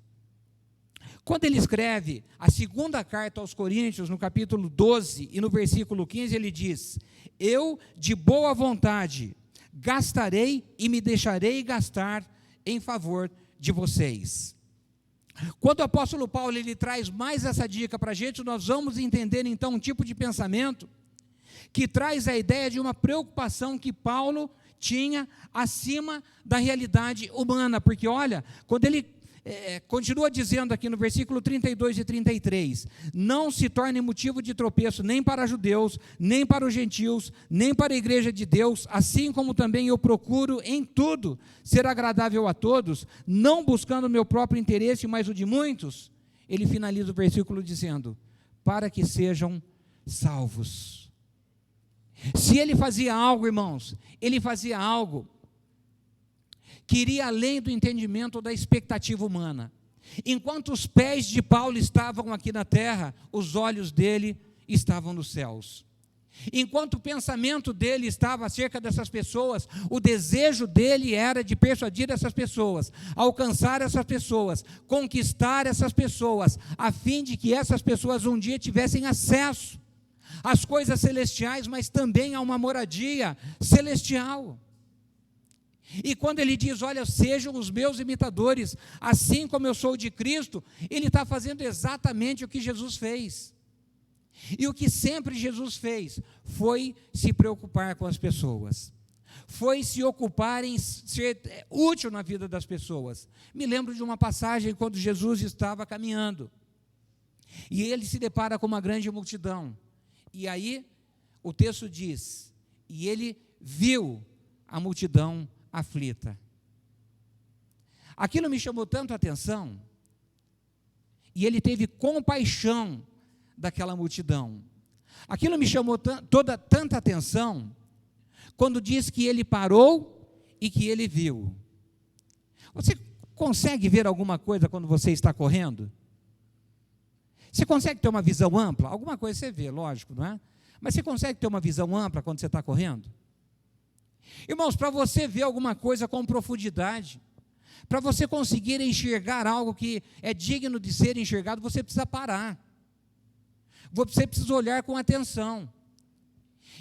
Quando ele escreve a segunda carta aos Coríntios, no capítulo 12 e no versículo 15, ele diz: eu, de boa vontade, gastarei e me deixarei gastar em favor de vocês. Quando o apóstolo Paulo ele traz mais essa dica para a gente, nós vamos entender então um tipo de pensamento que traz a ideia de uma preocupação que Paulo tinha acima da realidade humana, porque olha, quando ele continua dizendo aqui no versículo 32 e 33, não se torne motivo de tropeço nem para judeus, nem para os gentios, nem para a igreja de Deus, assim como também eu procuro em tudo ser agradável a todos, não buscando o meu próprio interesse, mas o de muitos. Ele finaliza o versículo dizendo: para que sejam salvos. Se ele fazia algo, irmãos, ele fazia algo que iria além do entendimento ou da expectativa humana. Enquanto os pés de Paulo estavam aqui na terra, os olhos dele estavam nos céus. Enquanto o pensamento dele estava acerca dessas pessoas, o desejo dele era de persuadir essas pessoas, alcançar essas pessoas, conquistar essas pessoas, a fim de que essas pessoas um dia tivessem acesso às coisas celestiais, mas também a uma moradia celestial. E quando ele diz, olha, sejam os meus imitadores, assim como eu sou de Cristo, ele está fazendo exatamente o que Jesus fez. E o que sempre Jesus fez foi se preocupar com as pessoas, foi se ocupar em ser útil na vida das pessoas. Me lembro de uma passagem quando Jesus estava caminhando, e ele se depara com uma grande multidão, e aí o texto diz, e ele viu a multidão aflita. Aquilo me chamou tanto a atenção, e ele teve compaixão daquela multidão. Aquilo me chamou tanta atenção, quando diz que ele parou e que ele viu. Você consegue ver alguma coisa quando você está correndo? Você consegue ter uma visão ampla? Alguma coisa você vê, lógico, não é? Mas você consegue ter uma visão ampla quando você está correndo? Irmãos, para você ver alguma coisa com profundidade, para você conseguir enxergar algo que é digno de ser enxergado, você precisa parar. Você precisa olhar com atenção.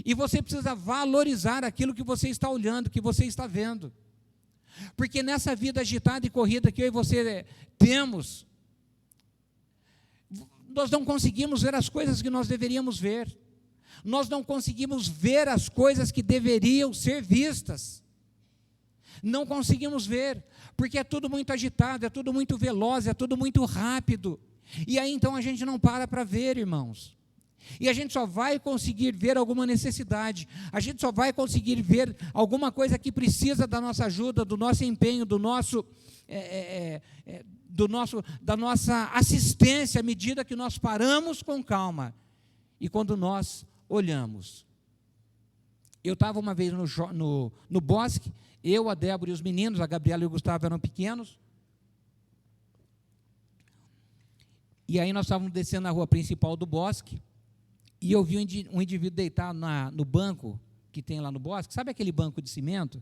E você precisa valorizar aquilo que você está olhando, que você está vendo. Porque nessa vida agitada e corrida que eu e você temos, nós não conseguimos ver as coisas que nós deveríamos ver. Nós não conseguimos ver as coisas que deveriam ser vistas. Não conseguimos ver, porque é tudo muito agitado, é tudo muito veloz, é tudo muito rápido. E aí então a gente não para ver, irmãos. E a gente só vai conseguir ver alguma necessidade, a gente só vai conseguir ver alguma coisa que precisa da nossa ajuda, do nosso empenho, da nossa assistência, à medida que nós paramos com calma. E quando nós olhamos. Eu estava uma vez no bosque, eu, a Débora e os meninos, a Gabriela e o Gustavo eram pequenos, e aí nós estávamos descendo na rua principal do bosque, e eu vi um indivíduo deitado no banco que tem lá no bosque, sabe aquele banco de cimento,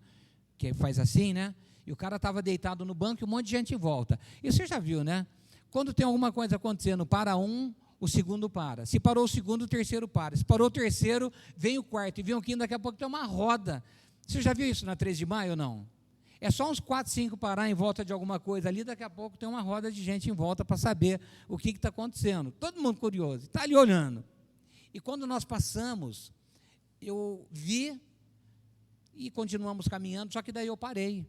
que faz assim, né? E o cara estava deitado no banco e um monte de gente em volta. E você já viu, né? Quando tem alguma coisa acontecendo, para um, o segundo para. Se parou o segundo, o terceiro para. Se parou o terceiro, vem o quarto. E vem o quinto, daqui a pouco tem uma roda. Você já viu isso na 13 de maio ou não? É só uns 4, 5 parar em volta de alguma coisa ali, daqui a pouco tem uma roda de gente em volta para saber o que está acontecendo. Todo mundo curioso, está ali olhando. E quando nós passamos, eu vi e continuamos caminhando, só que daí eu parei.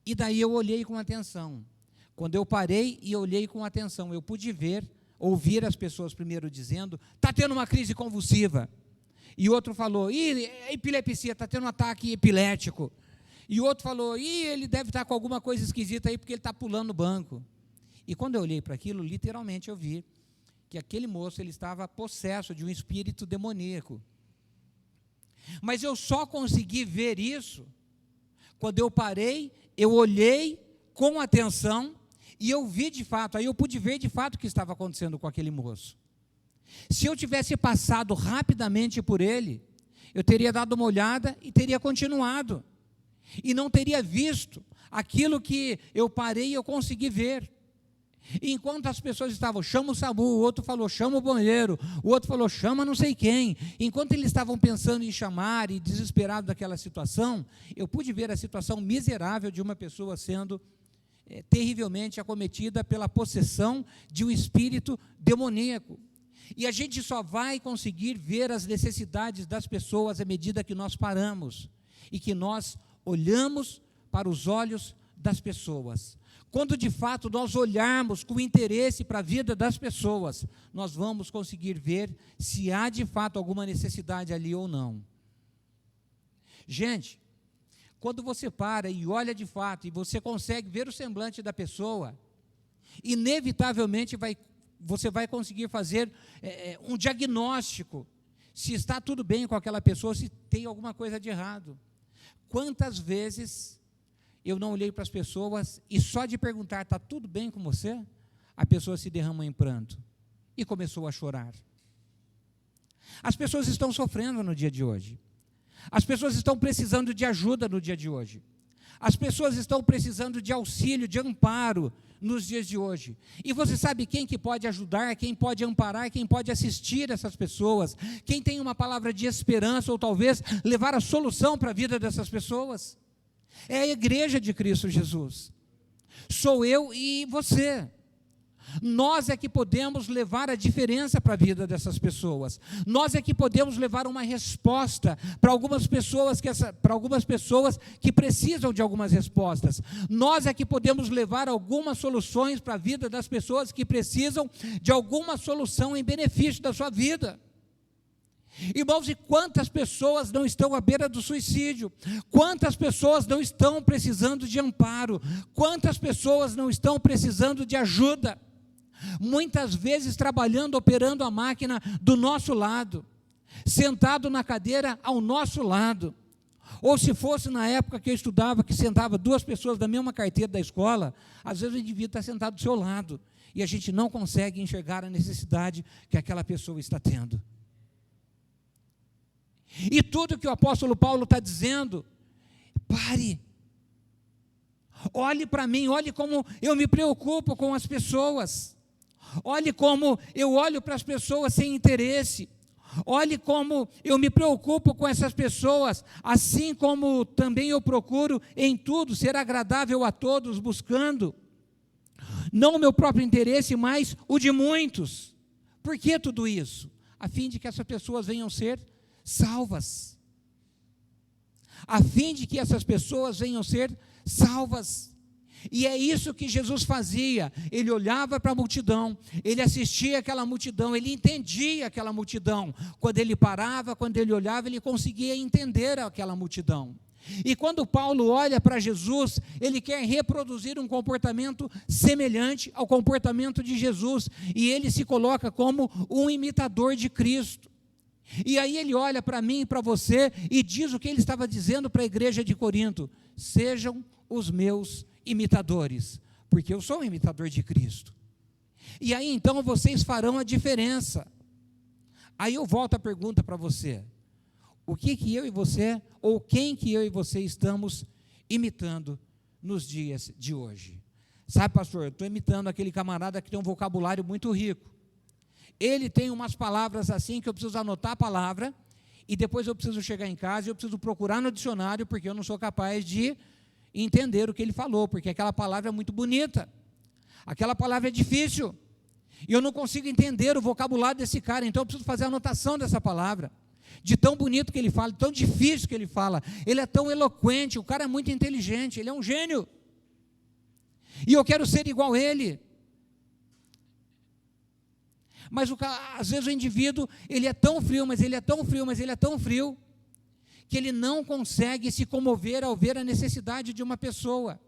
E daí eu olhei com atenção. Quando eu parei e olhei com atenção, eu pude ver ouvir as pessoas primeiro dizendo, está tendo uma crise convulsiva. E outro falou, epilepsia, está tendo um ataque epilético. E outro falou, ele deve estar com alguma coisa esquisita aí, porque ele está pulando no banco. E quando eu olhei para aquilo, literalmente eu vi que aquele moço ele estava possesso de um espírito demoníaco. Mas eu só consegui ver isso quando eu parei, eu olhei com atenção e eu vi de fato, aí eu pude ver de fato o que estava acontecendo com aquele moço. Se eu tivesse passado rapidamente por ele, eu teria dado uma olhada e teria continuado. E não teria visto aquilo que eu parei e eu consegui ver. E enquanto as pessoas estavam, chama o SAMU, o outro falou, chama o bombeiro, o outro falou, chama não sei quem. Enquanto eles estavam pensando em chamar e desesperados daquela situação, eu pude ver a situação miserável de uma pessoa sendo terrivelmente acometida pela possessão de um espírito demoníaco. E a gente só vai conseguir ver as necessidades das pessoas à medida que nós paramos e que nós olhamos para os olhos das pessoas. Quando de fato nós olharmos com interesse para a vida das pessoas, nós vamos conseguir ver se há de fato alguma necessidade ali ou não. Gente, quando você para e olha de fato, e você consegue ver o semblante da pessoa, inevitavelmente você vai conseguir fazer um diagnóstico, se está tudo bem com aquela pessoa, se tem alguma coisa de errado. Quantas vezes eu não olhei para as pessoas e só de perguntar, está tudo bem com você? A pessoa se derramou em pranto e começou a chorar. As pessoas estão sofrendo no dia de hoje. As pessoas estão precisando de ajuda no dia de hoje. As pessoas estão precisando de auxílio, de amparo nos dias de hoje. E você sabe quem que pode ajudar, quem pode amparar, quem pode assistir essas pessoas, quem tem uma palavra de esperança ou talvez levar a solução para a vida dessas pessoas? É a igreja de Cristo Jesus. Sou eu e você. Nós é que podemos levar a diferença para a vida dessas pessoas. Nós é que podemos levar uma resposta para algumas pessoas que precisam de algumas respostas. Nós é que podemos levar algumas soluções para a vida das pessoas que precisam de alguma solução em benefício da sua vida. Irmãos, e quantas pessoas não estão à beira do suicídio? Quantas pessoas não estão precisando de amparo? Quantas pessoas não estão precisando de ajuda? Muitas vezes trabalhando, operando a máquina do nosso lado, sentado na cadeira ao nosso lado. Ou se fosse na época que eu estudava, que sentava duas pessoas da mesma carteira da escola, às vezes o indivíduo está sentado do seu lado, e a gente não consegue enxergar a necessidade que aquela pessoa está tendo. E tudo que o apóstolo Paulo está dizendo, pare, olhe para mim, olhe como eu me preocupo com as pessoas, olhe como eu olho para as pessoas sem interesse, olhe como eu me preocupo com essas pessoas, assim como também eu procuro em tudo ser agradável a todos, buscando, não o meu próprio interesse, mas o de muitos. Por que tudo isso? A fim de que essas pessoas venham ser salvas, a fim de que essas pessoas venham ser salvas. E é isso que Jesus fazia. Ele olhava para a multidão, ele assistia aquela multidão, ele entendia aquela multidão. Quando ele parava, quando ele olhava, ele conseguia entender aquela multidão. E quando Paulo olha para Jesus, ele quer reproduzir um comportamento semelhante ao comportamento de Jesus, e ele se coloca como um imitador de Cristo. E aí ele olha para mim e para você e diz o que ele estava dizendo para a igreja de Corinto: sejam os meus imitadores, porque eu sou um imitador de Cristo. E aí então vocês farão a diferença. Aí eu volto a pergunta para você: o que eu e você, ou quem que eu e você estamos imitando nos dias de hoje? Sabe, pastor, eu estou imitando aquele camarada que tem um vocabulário muito rico. Ele tem umas palavras assim que eu preciso anotar a palavra, e depois eu preciso chegar em casa e eu preciso procurar no dicionário, porque eu não sou capaz de entender o que ele falou, porque aquela palavra é muito bonita, aquela palavra é difícil, e eu não consigo entender o vocabulário desse cara, então eu preciso fazer a anotação dessa palavra, de tão bonito que ele fala, tão difícil que ele fala, ele é tão eloquente, o cara é muito inteligente, ele é um gênio, e eu quero ser igual a ele. Mas às vezes o indivíduo, ele é tão frio, mas ele é tão frio, mas ele é tão frio, que ele não consegue se comover ao ver a necessidade de uma pessoa,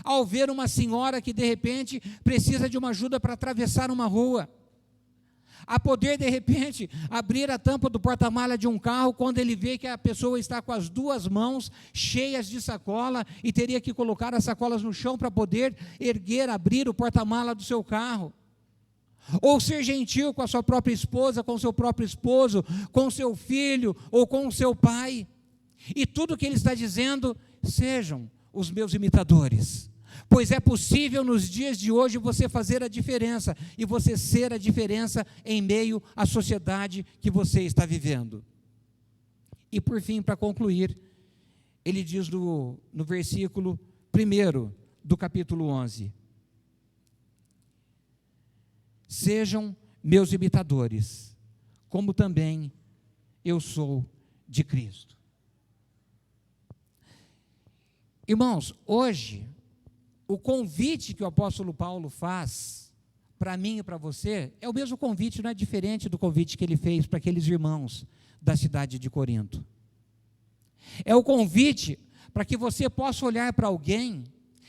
ao ver uma senhora que de repente precisa de uma ajuda para atravessar uma rua, a poder de repente abrir a tampa do porta-mala de um carro, quando ele vê que a pessoa está com as duas mãos cheias de sacola, e teria que colocar as sacolas no chão para poder erguer, abrir o porta-mala do seu carro. Ou ser gentil com a sua própria esposa, com o seu próprio esposo, com o seu filho, ou com o seu pai. E tudo que ele está dizendo: sejam os meus imitadores, pois é possível nos dias de hoje você fazer a diferença, e você ser a diferença em meio à sociedade que você está vivendo. E por fim, para concluir, ele diz no versículo 1 do capítulo 11: sejam meus imitadores, como também eu sou de Cristo. Irmãos, hoje, o convite que o apóstolo Paulo faz para mim e para você é o mesmo convite, não é diferente do convite que ele fez para aqueles irmãos da cidade de Corinto. É o convite para que você possa olhar para alguém,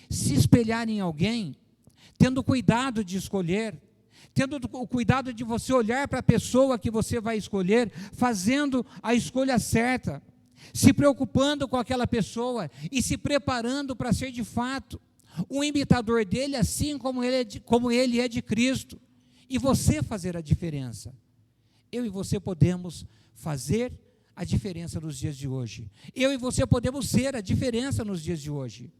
se espelhar em alguém, tendo cuidado de escolher, tendo o cuidado de você olhar para a pessoa que você vai escolher, fazendo a escolha certa, se preocupando com aquela pessoa e se preparando para ser de fato um imitador dele, assim como ele é de Cristo, e você fazer a diferença. Eu e você podemos fazer a diferença nos dias de hoje. Eu e você podemos ser a diferença nos dias de hoje.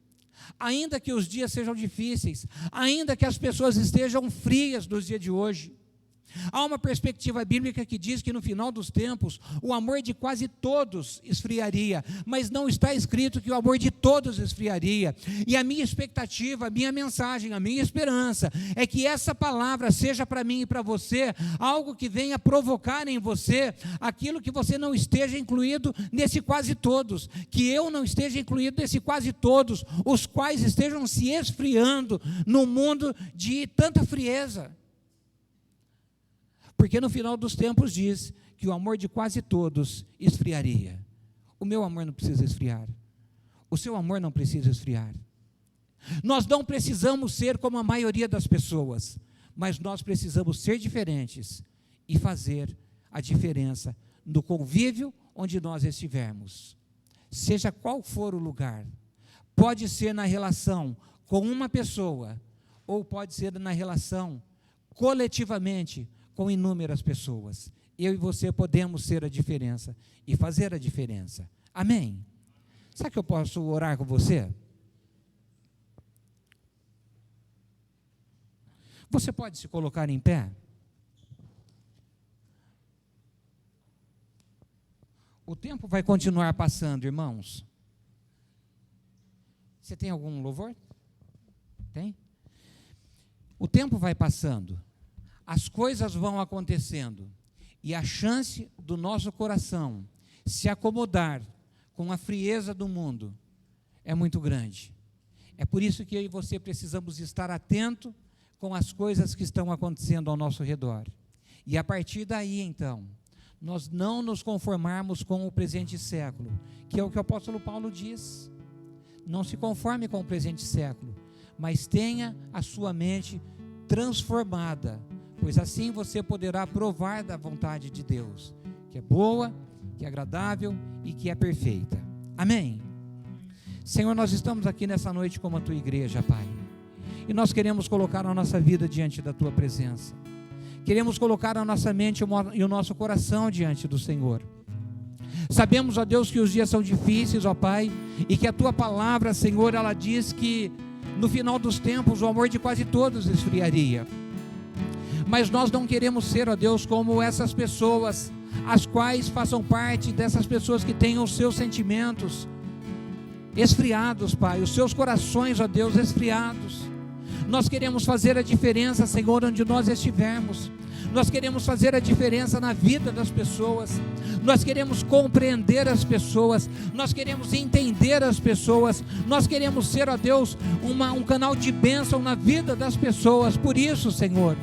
Ainda que os dias sejam difíceis, ainda que as pessoas estejam frias nos dias de hoje, há uma perspectiva bíblica que diz que no final dos tempos o amor de quase todos esfriaria, mas não está escrito que o amor de todos esfriaria. E a minha expectativa, a minha mensagem, a minha esperança é que essa palavra seja para mim e para você algo que venha provocar em você aquilo que você não esteja incluído nesse quase todos, que eu não esteja incluído nesse quase todos, os quais estejam se esfriando no mundo de tanta frieza. Porque no final dos tempos diz que o amor de quase todos esfriaria. O meu amor não precisa esfriar. O seu amor não precisa esfriar. Nós não precisamos ser como a maioria das pessoas, mas nós precisamos ser diferentes e fazer a diferença no convívio onde nós estivermos. Seja qual for o lugar, pode ser na relação com uma pessoa, ou pode ser na relação coletivamente com inúmeras pessoas. Eu e você podemos ser a diferença e fazer a diferença. Amém? Será que eu posso orar com você? Você pode se colocar em pé? O tempo vai continuar passando, irmãos. Você tem algum louvor? Tem? O tempo vai passando. As coisas vão acontecendo, e a chance do nosso coração se acomodar com a frieza do mundo é muito grande. É por isso que eu e você precisamos estar atento com as coisas que estão acontecendo ao nosso redor. E a partir daí, então, nós não nos conformarmos com o presente século, que é o que o apóstolo Paulo diz. Não se conforme com o presente século, mas tenha a sua mente transformada, pois assim você poderá provar da vontade de Deus, que é boa, que é agradável e que é perfeita. Amém? Senhor, nós estamos aqui nessa noite como a Tua igreja, Pai, e nós queremos colocar a nossa vida diante da Tua presença, queremos colocar a nossa mente e o nosso coração diante do Senhor. Sabemos, ó Deus, que os dias são difíceis, ó Pai, e que a Tua palavra, Senhor, ela diz que no final dos tempos o amor de quase todos esfriaria. Mas nós não queremos ser, ó Deus, como essas pessoas, as quais façam parte dessas pessoas que têm os seus sentimentos esfriados, Pai, os seus corações, ó Deus, esfriados. Nós queremos fazer a diferença, Senhor, onde nós estivermos. Nós queremos fazer a diferença na vida das pessoas. Nós queremos compreender as pessoas. Nós queremos entender as pessoas. Nós queremos ser, ó Deus, um canal de bênção na vida das pessoas. Por isso, Senhor,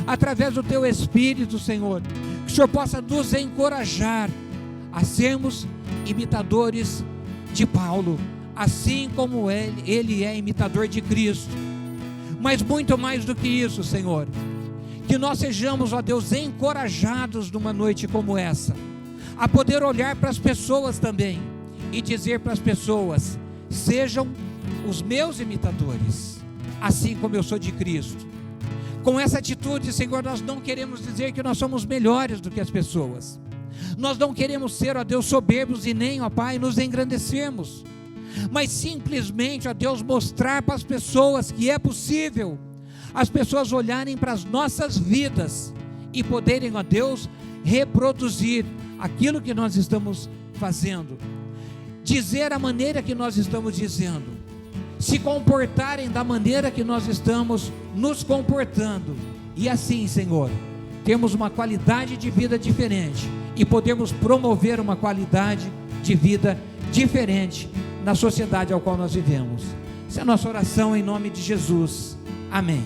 através do Teu Espírito, Senhor, que o Senhor possa nos encorajar a sermos imitadores de Paulo, assim como ele é imitador de Cristo. Mas muito mais do que isso, Senhor, que nós sejamos, ó Deus, encorajados numa noite como essa, a poder olhar para as pessoas também e dizer para as pessoas: sejam os meus imitadores, assim como eu sou de Cristo. Com essa atitude, Senhor, nós não queremos dizer que nós somos melhores do que as pessoas. Nós não queremos ser, ó Deus, soberbos e nem, ó Pai, nos engrandecermos, mas simplesmente, ó Deus, mostrar para as pessoas que é possível as pessoas olharem para as nossas vidas e poderem, ó Deus, reproduzir aquilo que nós estamos fazendo, dizer a maneira que nós estamos dizendo, se comportarem da maneira que nós estamos nos comportando, e assim, Senhor, termos uma qualidade de vida diferente e podermos promover uma qualidade de vida diferente na sociedade ao qual nós vivemos. Essa é a nossa oração em nome de Jesus. Amém.